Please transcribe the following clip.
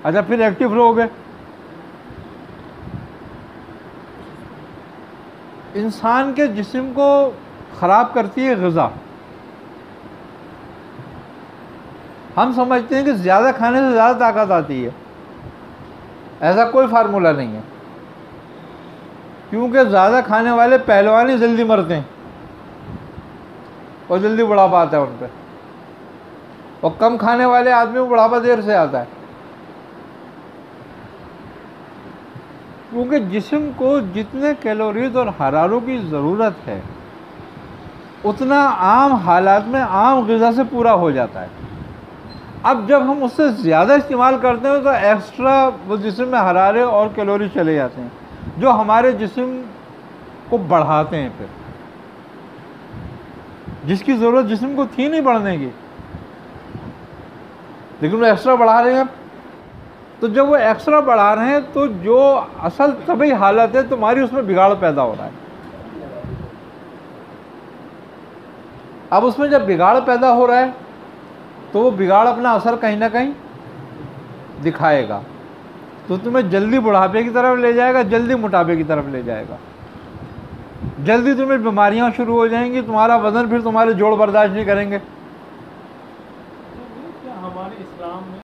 अच्छा, फिर एक्टिव रहोगे। इंसान के जिस्म को ख़राब करती है ग़िज़ा। हम समझते हैं कि ज़्यादा खाने से ज़्यादा ताकत आती है, ऐसा कोई फार्मूला नहीं है, क्योंकि ज़्यादा खाने वाले पहलवान ही जल्दी मरते हैं और जल्दी बुढ़ापा आता है उन पर, और कम खाने वाले आदमी को बुढ़ापा देर से आता है। क्योंकि जिस्म को जितने कैलोरीज और हरारों की ज़रूरत है उतना आम हालात में आम ग़िज़ा से पूरा हो जाता है। अब जब हम उससे ज़्यादा इस्तेमाल करते हैं तो एक्स्ट्रा वो जिस्म में हरारे और कैलोरी चले जाते हैं, जो हमारे जिस्म को बढ़ाते हैं, फिर जिसकी ज़रूरत जिस्म को थी नहीं बढ़ने की, लेकिन वो एक्स्ट्रा बढ़ा रहे हैं। अब तो जब वो एक्स्ट्रा बढ़ा रहे हैं तो जो असल तभी हालत है तुम्हारी, उसमें बिगाड़ पैदा हो रहा है। अब उसमें जब बिगाड़ पैदा हो रहा है तो वो बिगाड़ अपना असर कहीं ना कहीं दिखाएगा, तो तुम्हें जल्दी बुढ़ापे की तरफ ले जाएगा, जल्दी मोटापे की तरफ ले जाएगा, जल्दी तुम्हें बीमारियां शुरू हो जाएंगी, तुम्हारा वज़न फिर तुम्हारे जोड़ बर्दाश्त नहीं करेंगे।